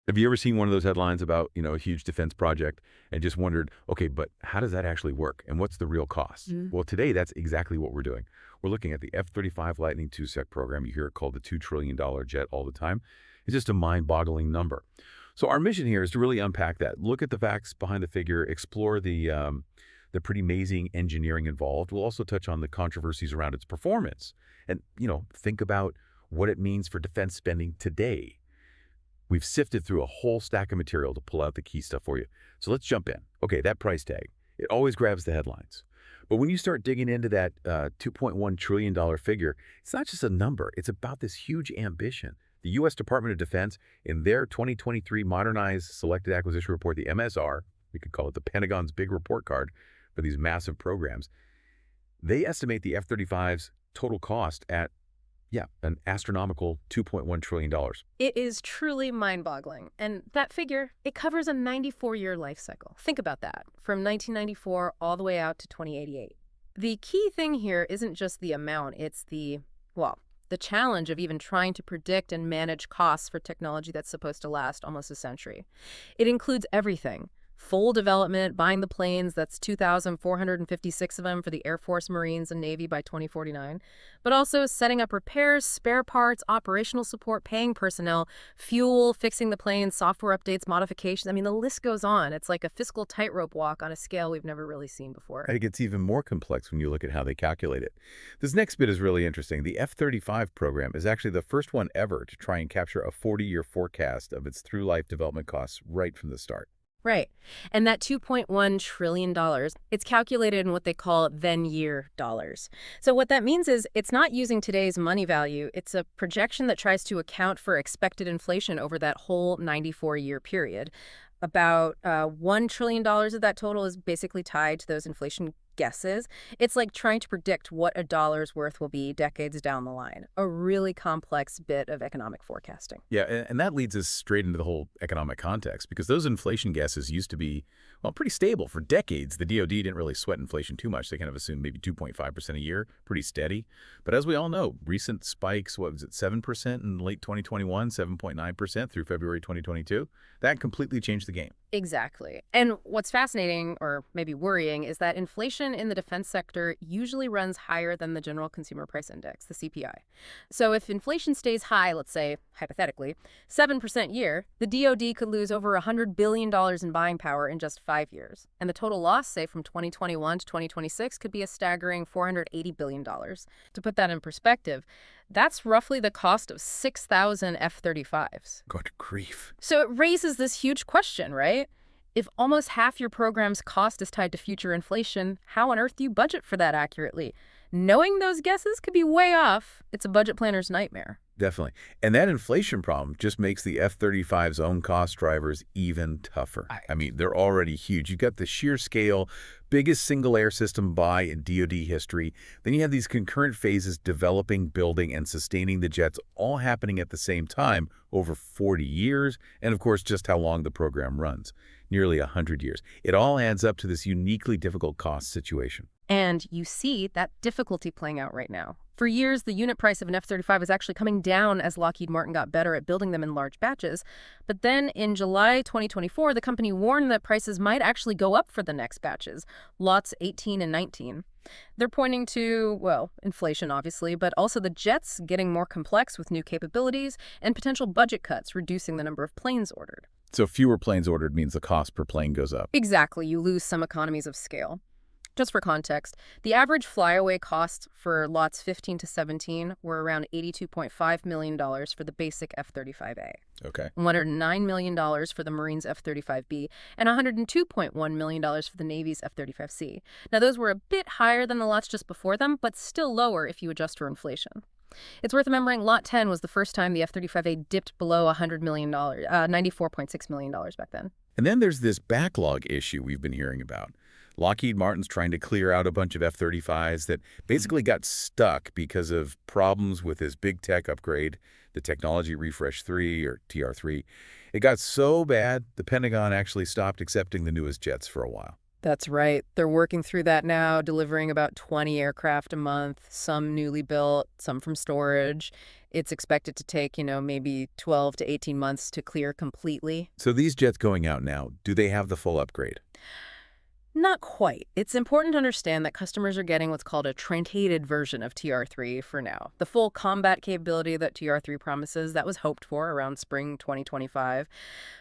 Have you ever seen one of those headlines about, a huge defense project and just wondered, okay, but how does that actually work? And what's the real cost? Mm. Well, today, that's exactly what we're doing. We're looking at the F-35 Lightning II-Sec program. You hear it called the $2 trillion jet all the time. It's just a mind-boggling number. So our mission here is to really unpack that, look at the facts behind the figure, explore the pretty amazing engineering involved. We'll also touch on the controversies around its performance and, think about what it means for defense spending today. We've sifted through a whole stack of material to pull out the key stuff for you. So let's jump in. Okay, that price tag, it always grabs the headlines. But when you start digging into that $2.1 trillion figure, it's not just a number. It's about this huge ambition. The U.S. Department of Defense, in their 2023 Modernized Selected Acquisition Report, the MSR, we could call it the Pentagon's big report card for these massive programs, they estimate the F-35's total cost at, an astronomical $2.1 trillion. It is truly mind-boggling. And that figure, it covers a 94-year life cycle. Think about that, from 1994 all the way out to 2088. The key thing here isn't just the amount, it's the challenge of even trying to predict and manage costs for technology that's supposed to last almost a century. It includes everything. Full development, buying the planes, that's 2,456 of them for the Air Force, Marines, and Navy by 2049, but also setting up repairs, spare parts, operational support, paying personnel, fuel, fixing the planes, software updates, modifications. I mean, the list goes on. It's like a fiscal tightrope walk on a scale we've never really seen before. It gets even more complex when you look at how they calculate it. This next bit is really interesting. The F-35 program is actually the first one ever to try and capture a 40-year forecast of its through-life development costs right from the start. Right. And that $2.1 trillion, it's calculated in what they call then-year dollars. So what that means is it's not using today's money value. It's a projection that tries to account for expected inflation over that whole 94-year period. About $1 trillion of that total is basically tied to those inflation guesses. It's like trying to predict what a dollar's worth will be decades down the line. A really complex bit of economic forecasting. Yeah, and that leads us straight into the whole economic context, because those inflation guesses used to be, well, pretty stable for decades. The DoD didn't really sweat inflation too much. They kind of assumed maybe 2.5% a year, pretty steady. But as we all know, recent spikes, what was it, 7% in late 2021, 7.9% through February 2022, that completely changed the game. Exactly. And what's fascinating, or maybe worrying, is that inflation in the defense sector usually runs higher than the General Consumer Price Index, the CPI. So if inflation stays high, let's say, hypothetically, 7% year, the DoD could lose over $100 billion in buying power in just 5 years. And the total loss, say, from 2021 to 2026 could be a staggering $480 billion. To put that in perspective, that's roughly the cost of 6,000 F-35s. Good grief. So it raises this huge question, right? If almost half your program's cost is tied to future inflation, how on earth do you budget for that accurately? Knowing those guesses could be way off. It's a budget planner's nightmare. Definitely. And that inflation problem just makes the F-35's own cost drivers even tougher. I mean, they're already huge. You've got the sheer scale, biggest single air system buy in DoD history. Then you have these concurrent phases developing, building, and sustaining the jets all happening at the same time over 40 years. And of course, just how long the program runs. Nearly 100 years. It all adds up to this uniquely difficult cost situation. And you see that difficulty playing out right now. For years, the unit price of an F-35 was actually coming down as Lockheed Martin got better at building them in large batches. But then in July 2024, the company warned that prices might actually go up for the next batches, lots 18 and 19. They're pointing to, well, inflation, obviously, but also the jets getting more complex with new capabilities and potential budget cuts, reducing the number of planes ordered. So fewer planes ordered means the cost per plane goes up. Exactly. You lose some economies of scale. Just for context, the average flyaway costs for lots 15 to 17 were around $82.5 million for the basic F-35A, Okay. $109 million for the Marines F-35B, and $102.1 million for the Navy's F-35C. Now, those were a bit higher than the lots just before them, but still lower if you adjust for inflation. It's worth remembering Lot 10 was the first time the F-35A dipped below $100 million, $94.6 million back then. And then there's this backlog issue we've been hearing about. Lockheed Martin's trying to clear out a bunch of F-35s that basically got stuck because of problems with his big tech upgrade, the Technology Refresh 3 or TR3. It got so bad, the Pentagon actually stopped accepting the newest jets for a while. That's right. They're working through that now, delivering about 20 aircraft a month, some newly built, some from storage. It's expected to take, maybe 12 to 18 months to clear completely. So these jets going out now, do they have the full upgrade? Not quite. It's important to understand that customers are getting what's called a truncated version of TR-3 for now. The full combat capability that TR-3 promises, that was hoped for around spring 2025.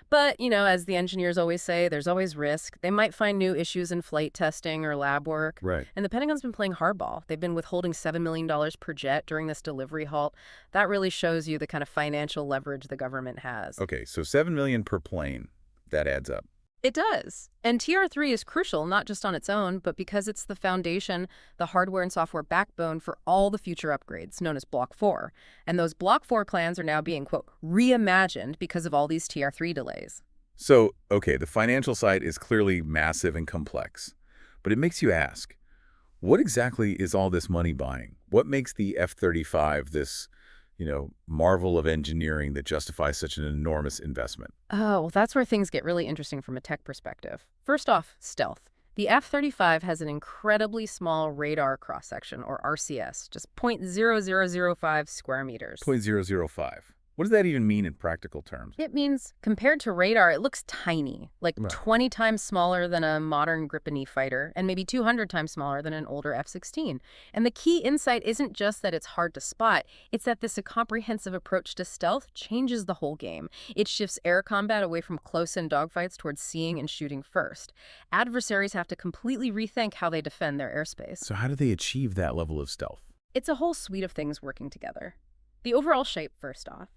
But, as the engineers always say, there's always risk. They might find new issues in flight testing or lab work. Right. And the Pentagon's been playing hardball. They've been withholding $7 million per jet during this delivery halt. That really shows you the kind of financial leverage the government has. Okay, so $7 million per plane. That adds up. It does. And TR-3 is crucial, not just on its own, but because it's the foundation, the hardware and software backbone for all the future upgrades, known as Block 4. And those Block 4 plans are now being, quote, reimagined because of all these TR-3 delays. So, okay, the financial side is clearly massive and complex. But it makes you ask, what exactly is all this money buying? What makes the F-35 this, marvel of engineering that justifies such an enormous investment? Oh, well, that's where things get really interesting from a tech perspective. First off, stealth. The F-35 has an incredibly small radar cross-section, or RCS, just 0.0005 square meters. Point 0.005. What does that even mean in practical terms? It means, compared to radar, it looks tiny, like Right. 20 times smaller than a modern Gripen E fighter, and maybe 200 times smaller than an older F-16. And the key insight isn't just that it's hard to spot, it's that this comprehensive approach to stealth changes the whole game. It shifts air combat away from close-in dogfights towards seeing and shooting first. Adversaries have to completely rethink how they defend their airspace. So how do they achieve that level of stealth? It's a whole suite of things working together. The overall shape, first off.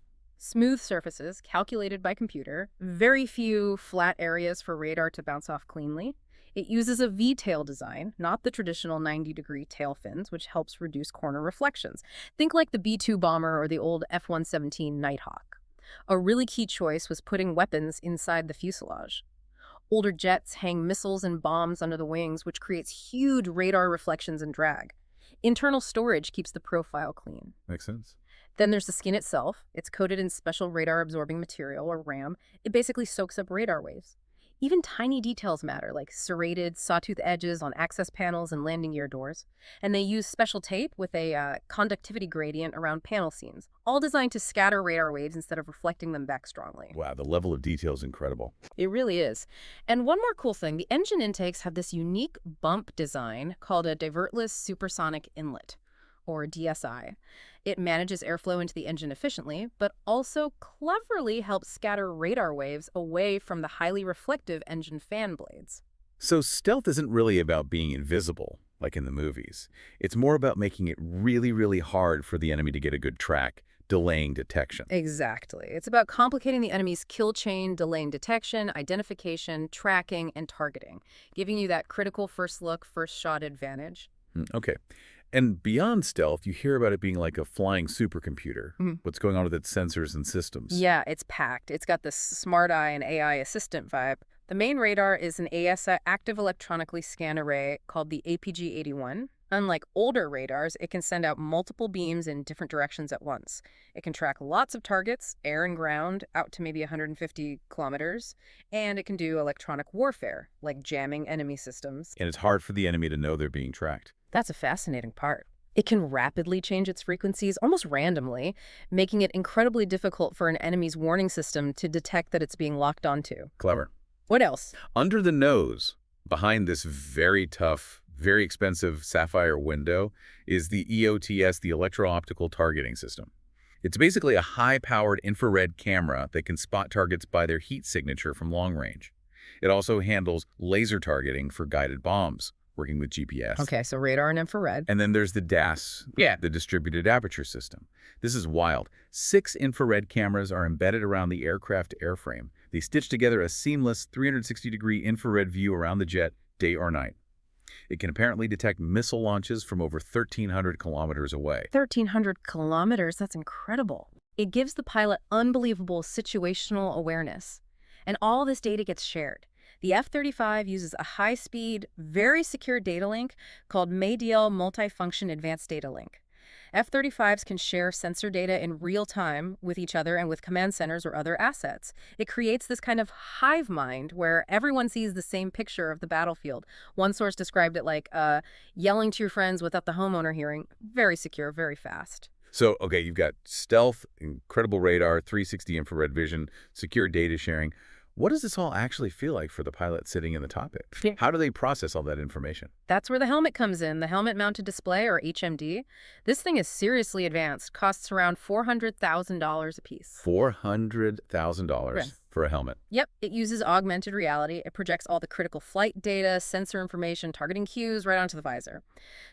Smooth surfaces, calculated by computer, very few flat areas for radar to bounce off cleanly. It uses a V-tail design, not the traditional 90-degree tail fins, which helps reduce corner reflections. Think like the B-2 bomber or the old F-117 Nighthawk. A really key choice was putting weapons inside the fuselage. Older jets hang missiles and bombs under the wings, which creates huge radar reflections and drag. Internal storage keeps the profile clean. Makes sense. Then there's the skin itself. It's coated in special radar-absorbing material, or RAM. It basically soaks up radar waves. Even tiny details matter, like serrated, sawtooth edges on access panels and landing gear doors. And they use special tape with a conductivity gradient around panel seams, all designed to scatter radar waves instead of reflecting them back strongly. Wow, the level of detail is incredible. It really is. And one more cool thing, the engine intakes have this unique bump design called a divertless supersonic inlet, or DSI. It manages airflow into the engine efficiently, but also cleverly helps scatter radar waves away from the highly reflective engine fan blades. So stealth isn't really about being invisible, like in the movies. It's more about making it really, really hard for the enemy to get a good track, delaying detection. Exactly. It's about complicating the enemy's kill chain, delaying detection, identification, tracking, and targeting, giving you that critical first look, first shot advantage. Okay. And beyond stealth, you hear about it being like a flying supercomputer. What's going on with its sensors and systems? Yeah, it's packed. It's got this smart eye and AI assistant vibe. The main radar is an ASA active electronically scan array called the APG-81. Unlike older radars, it can send out multiple beams in different directions at once. It can track lots of targets, air and ground, out to maybe 150 kilometers. And it can do electronic warfare, like jamming enemy systems. And it's hard for the enemy to know they're being tracked. That's a fascinating part. It can rapidly change its frequencies almost randomly, making it incredibly difficult for an enemy's warning system to detect that it's being locked onto. Clever. What else? Under the nose, behind this very tough, very expensive sapphire window, is the EOTS, the electro-optical targeting system. It's basically a high-powered infrared camera that can spot targets by their heat signature from long range. It also handles laser targeting for guided bombs, working with GPS. Okay, so radar and infrared. And then there's the DAS, the distributed aperture system. This is wild. 6 infrared cameras are embedded around the aircraft airframe. They stitch together a seamless 360-degree infrared view around the jet, day or night. It can apparently detect missile launches from over 1,300 kilometers away. 1,300 kilometers, that's incredible. It gives the pilot unbelievable situational awareness. And all this data gets shared. The F-35 uses a high-speed, very secure data link called MADL Multifunction Advanced Data Link. F-35s can share sensor data in real time with each other and with command centers or other assets. It creates this kind of hive mind where everyone sees the same picture of the battlefield. One source described it like yelling to your friends without the homeowner hearing. Very secure, very fast. So, okay, you've got stealth, incredible radar, 360 infrared vision, secure data sharing. What does this all actually feel like for the pilot sitting in the cockpit? Yeah. How do they process all that information? That's where the helmet comes in, the helmet-mounted display, or HMD. This thing is seriously advanced, costs around $400,000 a piece. $400,000 Right. for a helmet. Yep, it uses augmented reality. It projects all the critical flight data, sensor information, targeting cues right onto the visor.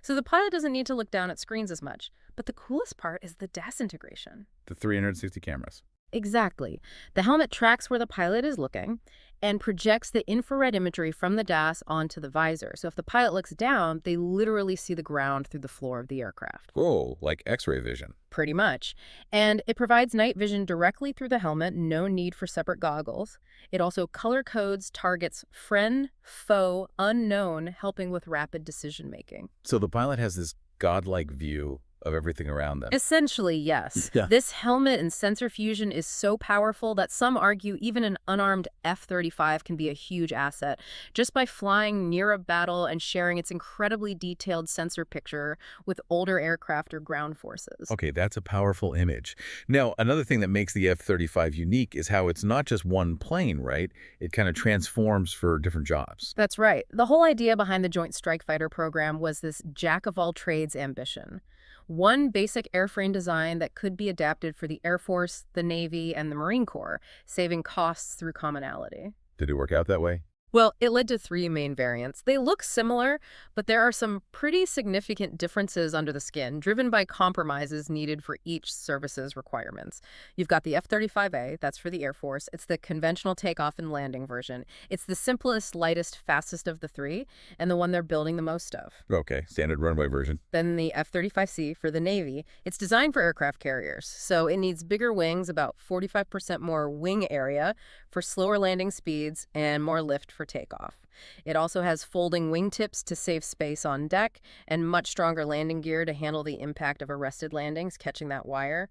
So the pilot doesn't need to look down at screens as much. But the coolest part is the DAS integration. The 360 cameras. Exactly. The helmet tracks where the pilot is looking and projects the infrared imagery from the DAS onto the visor. So if the pilot looks down, they literally see the ground through the floor of the aircraft. Whoa, like X-ray vision. Pretty much. And it provides night vision directly through the helmet, no need for separate goggles. It also color codes targets friend, foe, unknown, helping with rapid decision making. So the pilot has this godlike view of everything around them. Essentially, yes. Yeah. This helmet and sensor fusion is so powerful that some argue even an unarmed F-35 can be a huge asset just by flying near a battle and sharing its incredibly detailed sensor picture with older aircraft or ground forces. Okay, that's a powerful image. Now, another thing that makes the F-35 unique is how it's not just one plane, right? It kind of transforms for different jobs. That's right. The whole idea behind the Joint Strike Fighter program was this jack-of-all-trades ambition. One basic airframe design that could be adapted for the Air Force, the Navy, and the Marine Corps, saving costs through commonality. Did it work out that way? Well, it led to 3 main variants. They look similar, but there are some pretty significant differences under the skin, driven by compromises needed for each service's requirements. You've got the F-35A, that's for the Air Force. It's the conventional takeoff and landing version. It's the simplest, lightest, fastest of the 3, and the one they're building the most of. Okay, standard runway version. Then the F-35C for the Navy. It's designed for aircraft carriers, so it needs bigger wings, about 45% more wing area for slower landing speeds and more lift for takeoff. It also has folding wingtips to save space on deck and much stronger landing gear to handle the impact of arrested landings, catching that wire.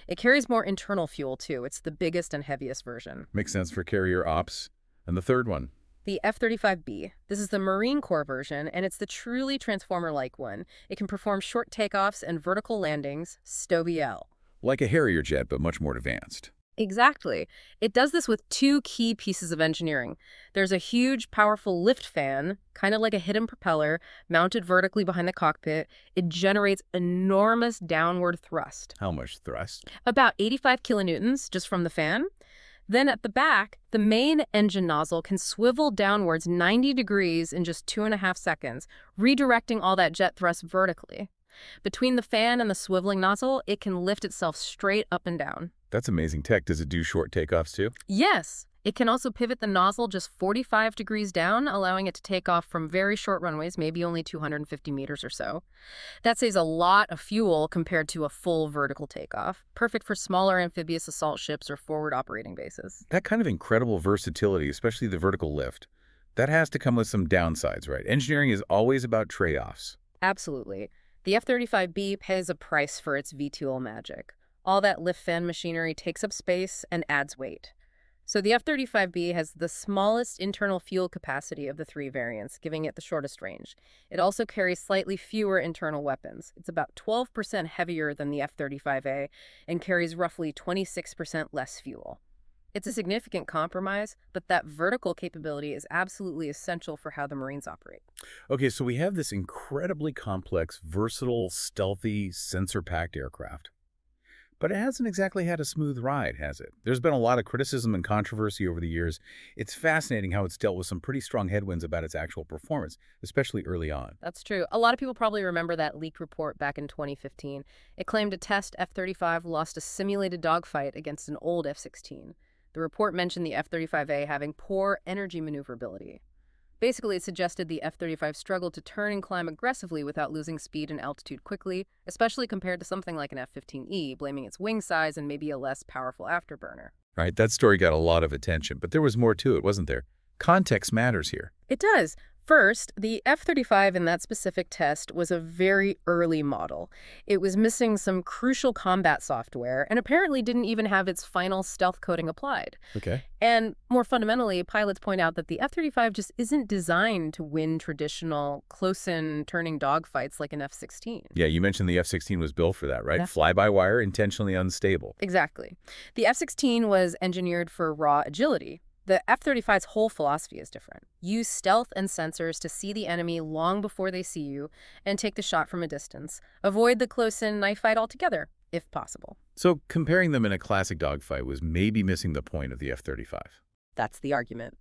It carries more internal fuel, too. It's the biggest and heaviest version. Makes sense for carrier ops. And the third one? The F-35B. This is the Marine Corps version, and it's the truly Transformer-like one. It can perform short takeoffs and vertical landings, STOVL. Like a Harrier jet, but much more advanced. Exactly. It does this with 2 key pieces of engineering. There's a huge, powerful lift fan, kind of like a hidden propeller, mounted vertically behind the cockpit. It generates enormous downward thrust. How much thrust? About 85 kilonewtons just from the fan. Then at the back, the main engine nozzle can swivel downwards 90 degrees in just 2.5 seconds, redirecting all that jet thrust vertically. Between the fan and the swiveling nozzle, it can lift itself straight up and down. That's amazing tech. Does it do short takeoffs too? Yes. It can also pivot the nozzle just 45 degrees down, allowing it to take off from very short runways, maybe only 250 meters or so. That saves a lot of fuel compared to a full vertical takeoff, perfect for smaller amphibious assault ships or forward operating bases. That kind of incredible versatility, especially the vertical lift, that has to come with some downsides, right? Engineering is always about trade-offs. Absolutely. The F-35B pays a price for its VTOL magic. All that lift fan machinery takes up space and adds weight. So the F-35B has the smallest internal fuel capacity of the 3 variants, giving it the shortest range. It also carries slightly fewer internal weapons. It's about 12% heavier than the F-35A and carries roughly 26% less fuel. It's a significant compromise, but that vertical capability is absolutely essential for how the Marines operate. Okay, so we have this incredibly complex, versatile, stealthy, sensor-packed aircraft. But it hasn't exactly had a smooth ride, has it? There's been a lot of criticism and controversy over the years. It's fascinating how it's dealt with some pretty strong headwinds about its actual performance, especially early on. That's true. A lot of people probably remember that leaked report back in 2015. It claimed a test F-35 lost a simulated dogfight against an old F-16. The report mentioned the F-35A having poor energy maneuverability. Basically, it suggested the F-35 struggled to turn and climb aggressively without losing speed and altitude quickly, especially compared to something like an F-15E, blaming its wing size and maybe a less powerful afterburner. Right, that story got a lot of attention, but there was more to it, wasn't there? Context matters here. It does. First, the F-35 in that specific test was a very early model. It was missing some crucial combat software and apparently didn't even have its final stealth coating applied. Okay. And more fundamentally, pilots point out that the F-35 just isn't designed to win traditional close-in turning dogfights like an F-16. Yeah, you mentioned the F-16 was built for that, right? Yeah. Fly-by-wire, intentionally unstable. Exactly. The F-16 was engineered for raw agility. The F-35's whole philosophy is different. Use stealth and sensors to see the enemy long before they see you and take the shot from a distance. Avoid the close-in knife fight altogether, if possible. So comparing them in a classic dogfight was maybe missing the point of the F-35. That's the argument.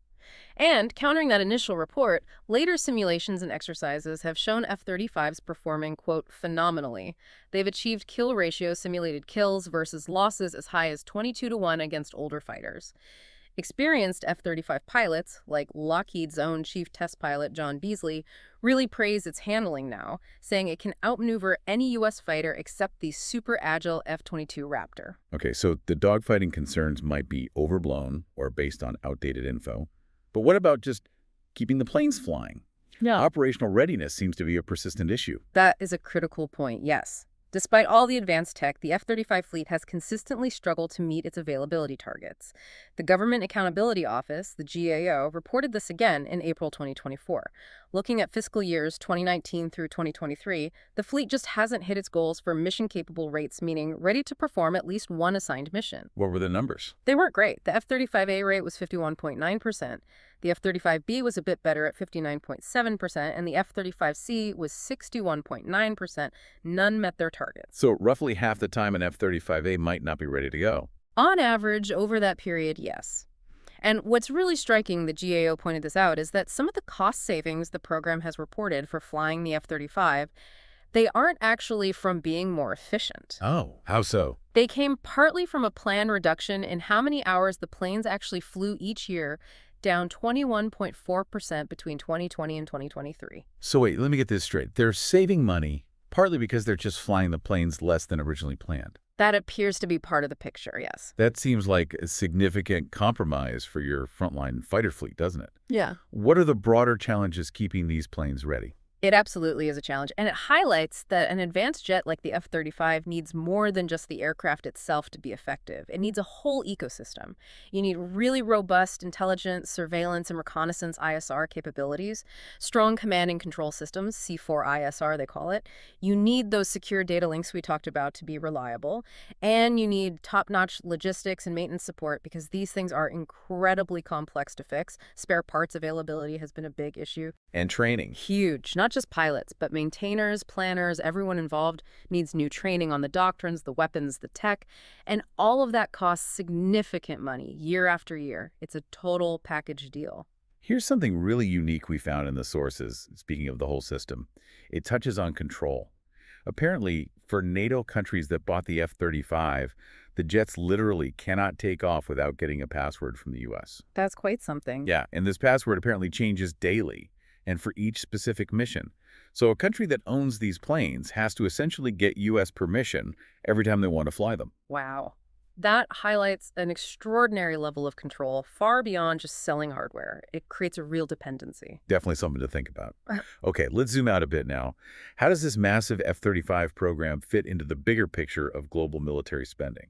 And countering that initial report, later simulations and exercises have shown F-35s performing, quote, phenomenally. They've achieved kill ratio simulated kills versus losses as high as 22-1 against older fighters. Experienced F-35 pilots, like Lockheed's own chief test pilot John Beasley, really praise its handling now, saying it can outmaneuver any U.S. fighter except the super agile F-22 Raptor. Okay, so the dogfighting concerns might be overblown or based on outdated info. But what about just keeping the planes flying? Yeah. Operational readiness seems to be a persistent issue. That is a critical point, yes. Despite all the advanced tech, the F-35 fleet has consistently struggled to meet its availability targets. The Government Accountability Office, the GAO, reported this again in April 2024. Looking at fiscal years 2019 through 2023, the fleet just hasn't hit its goals for mission-capable rates, meaning ready to perform at least one assigned mission. What were the numbers? They weren't great. The F-35A rate was 51.9%. The F-35B was a bit better at 59.7%, and the F-35C was 61.9%. None met their targets. So roughly half the time an F-35A might not be ready to go. On average, over that period, yes. And what's really striking, the GAO pointed this out, is that some of the cost savings the program has reported for flying the F-35, they aren't actually from being more efficient. Oh, how so? They came partly from a planned reduction in how many hours the planes actually flew each year, down 21.4% between 2020 and 2023. So wait, let me get this straight. They're saving money partly because they're just flying the planes less than originally planned. That appears to be part of the picture, yes. That seems like a significant compromise for your frontline fighter fleet, doesn't it? Yeah. What are the broader challenges keeping these planes ready? It absolutely is a challenge, and it highlights that an advanced jet like the F-35 needs more than just the aircraft itself to be effective. It needs a whole ecosystem. You need really robust intelligence, surveillance, and reconnaissance ISR capabilities, strong command and control systems, C4ISR they call it. You need those secure data links we talked about to be reliable, and you need top-notch logistics and maintenance support because these things are incredibly complex to fix. Spare parts availability has been a big issue. And training. Huge. Not just pilots, but maintainers, planners, everyone involved needs new training on the doctrines, the weapons, the tech, and all of that costs significant money year after year. It's a total package deal. Here's something really unique we found in the sources, speaking of the whole system. It touches on control. Apparently, for NATO countries that bought the F-35, the jets literally cannot take off without getting a password from the U.S. That's quite something. Yeah, and this password apparently changes daily and for each specific mission. So a country that owns these planes has to essentially get U.S. permission every time they want to fly them. Wow. That highlights an extraordinary level of control far beyond just selling hardware. It creates a real dependency. Definitely something to think about. Okay, let's zoom out a bit now. How does this massive F-35 program fit into the bigger picture of global military spending?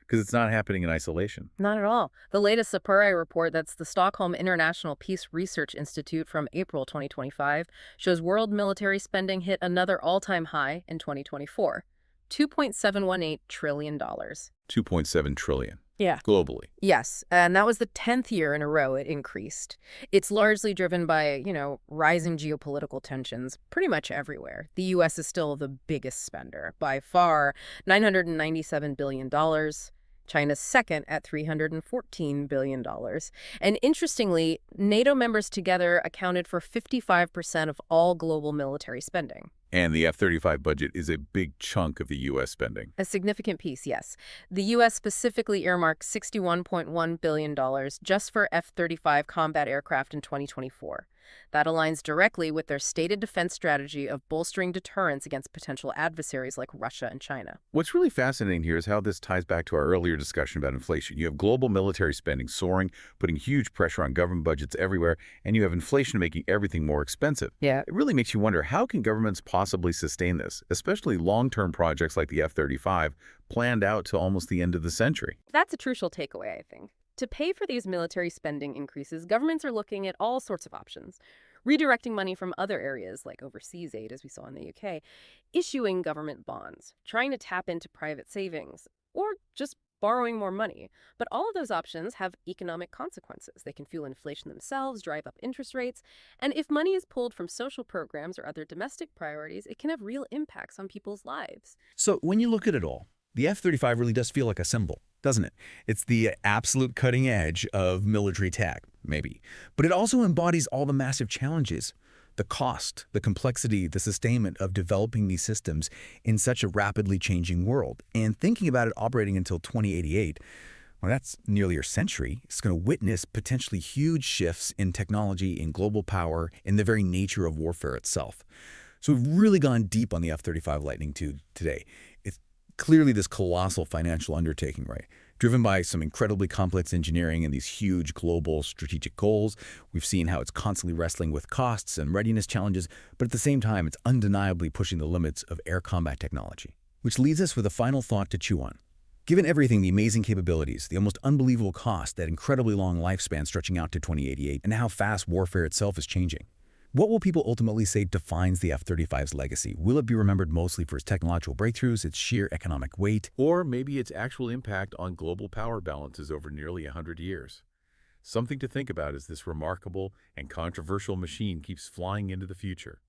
Because it's not happening in isolation. Not at all. The latest Sapuri report, that's the Stockholm International Peace Research Institute from April 2025, shows world military spending hit another all-time high in 2024, $2.718 trillion. $2.7 trillion. Yeah. Globally. Yes, and that was the 10th year in a row it increased. It's largely driven by, rising geopolitical tensions pretty much everywhere. The U.S. is still the biggest spender, by far, $997 billion. China's second at $314 billion. And interestingly, NATO members together accounted for 55% of all global military spending. And the F-35 budget is a big chunk of the U.S. spending. A significant piece, yes. The U.S. specifically earmarked $61.1 billion just for F-35 combat aircraft in 2024. That aligns directly with their stated defense strategy of bolstering deterrence against potential adversaries like Russia and China. What's really fascinating here is how this ties back to our earlier discussion about inflation. You have global military spending soaring, putting huge pressure on government budgets everywhere, and you have inflation making everything more expensive. Yeah. It really makes you wonder, how can governments possibly sustain this, especially long-term projects like the F-35 planned out to almost the end of the century? That's a crucial takeaway, I think. To pay for these military spending increases, governments are looking at all sorts of options. Redirecting money from other areas, like overseas aid, as we saw in the UK, issuing government bonds, trying to tap into private savings, or just borrowing more money. But all of those options have economic consequences. They can fuel inflation themselves, drive up interest rates, and if money is pulled from social programs or other domestic priorities, it can have real impacts on people's lives. So when you look at it all, the F-35 really does feel like a symbol, doesn't it? It's the absolute cutting edge of military tech, maybe. But it also embodies all the massive challenges, the cost, the complexity, the sustainment of developing these systems in such a rapidly changing world. And thinking about it operating until 2088, well, that's nearly a century. It's going to witness potentially huge shifts in technology, in global power, in the very nature of warfare itself. So we've really gone deep on the F-35 Lightning II today. It's clearly this colossal financial undertaking, right? Driven by some incredibly complex engineering and these huge global strategic goals. We've seen how it's constantly wrestling with costs and readiness challenges, but at the same time, it's undeniably pushing the limits of air combat technology. Which leads us with a final thought to chew on. Given everything, the amazing capabilities, the almost unbelievable cost, that incredibly long lifespan stretching out to 2088, and how fast warfare itself is changing, what will people ultimately say defines the F-35's legacy? Will it be remembered mostly for its technological breakthroughs, its sheer economic weight? Or maybe its actual impact on global power balances over nearly 100 years. Something to think about as this remarkable and controversial machine keeps flying into the future.